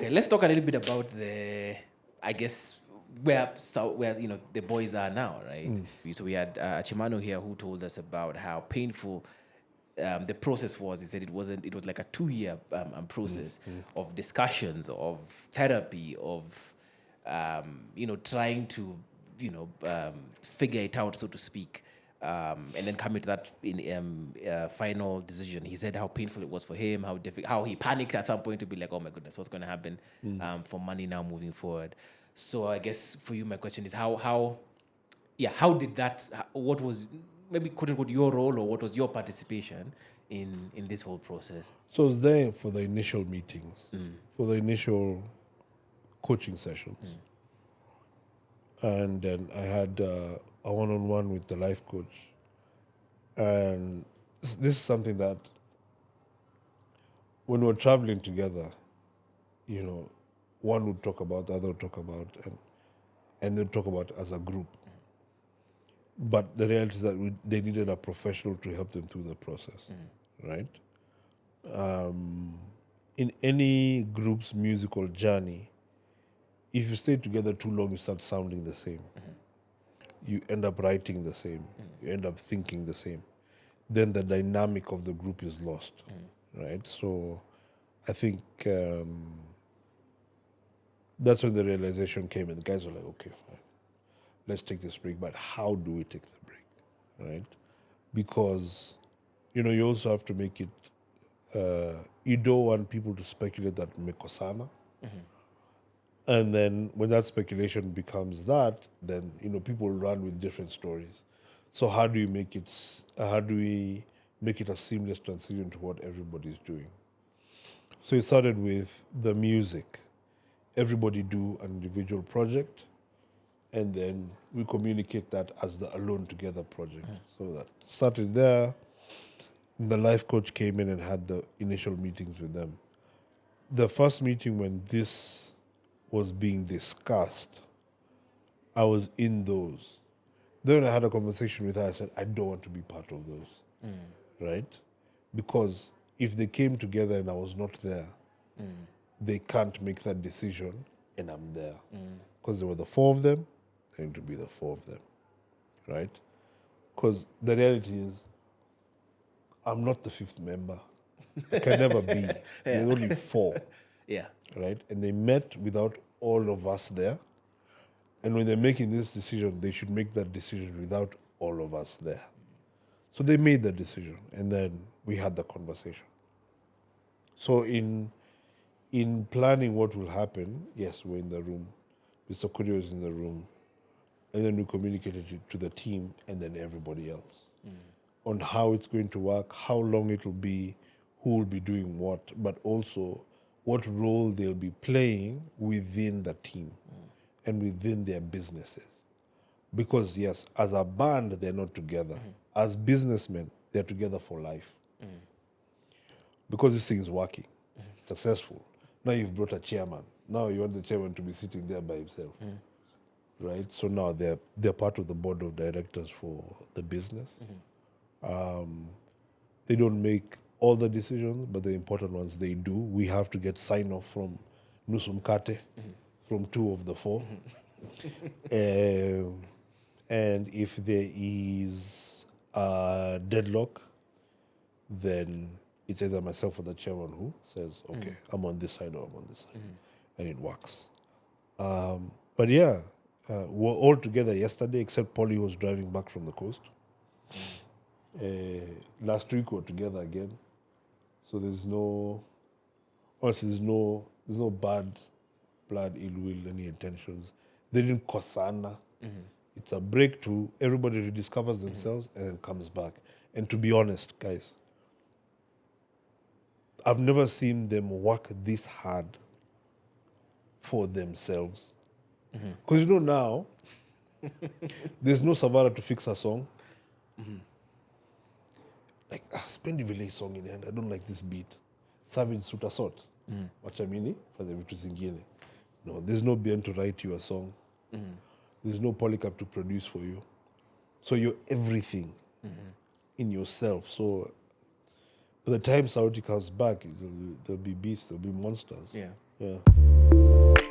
Okay, let's talk a little bit about I guess, where the boys are now, right? So we had Chimano here who told us about how painful the process was. He said it was like a 2-year process of discussions, of therapy, of trying to figure it out, so to speak. And then coming to that final decision. He said how painful it was for him, how he panicked at some point to be like, oh my goodness, what's going to happen for money now moving forward? So I guess for you, my question is how did that? What was maybe quote unquote your role, or what was your participation in this whole process? So I was there for the initial meetings, for the initial coaching sessions, and then I had a one-on-one with the life coach. And this is something that when we're traveling together, one would talk about, the other would talk about, and they'd talk about as a group. But the reality is that they needed a professional to help them through the process, right? In any group's musical journey, if you stay together too long, you start sounding the same. You end up writing the same. You end up thinking the same. Then the dynamic of the group is lost, right? So I think that's when the realization came, and the guys were like, okay, fine, let's take this break. But how do we take the break, right? Because, you also have to make it, you don't want people to speculate that Mekosana. And then when that speculation becomes that, then, people run with different stories. So how do we make it a seamless transition to what everybody's doing? So it started with the music. Everybody do an individual project, and then we communicate that as the Alone Together project. So that started there. The life coach came in and had the initial meetings with them. The first meeting when this was being discussed, I was in those. Then I had a conversation with her. I said, I don't want to be part of those, right? Because if they came together and I was not there, they can't make that decision, and I'm there. Because there were the 4 of them, there need to be the 4 of them, right? Because the reality is, I'm not the 5th member. I can never be. There's only 4. Yeah. Right? And they met without all of us there. And when they're making this decision, they should make that decision without all of us there. So they made the decision, and then we had the conversation. So in planning what will happen, yes, we're in the room. Mr. Kudio is in the room. And then we communicated it to the team and then everybody else on how it's going to work, how long it will be, who will be doing what, but also what role they'll be playing within the team and within their businesses. Because yes, as a band, they're not together. As businessmen, they're together for life. Because this thing is working, successful. Now you've brought a chairman. Now you want the chairman to be sitting there by himself. Right? So now they're part of the board of directors for the business. They don't make all the decisions, but the important ones they do. We have to get sign-off from Nusumkate, from 2 of the 4. And if there is a deadlock, then it's either myself or the chairman who says, okay, I'm on this side or I'm on this side. And it works. But yeah, we're all together yesterday, except Polly was driving back from the coast. Last week we were together again. So there's no bad blood, ill will, any intentions. They didn't kosana. It's a breakthrough. Everybody rediscovers themselves and then comes back. And to be honest, guys, I've never seen them work this hard for themselves. Because now, there's no Savara to fix a song. Like, spend the village song in hand. I don't like this beat. Savage suta sort. Wachamini, for the vitu zingine. No, there's no BN to write you a song. There's no Polycap to produce for you. So you're everything in yourself. So by the time Saudi comes back, there'll be beasts, there'll be monsters. Yeah. Yeah.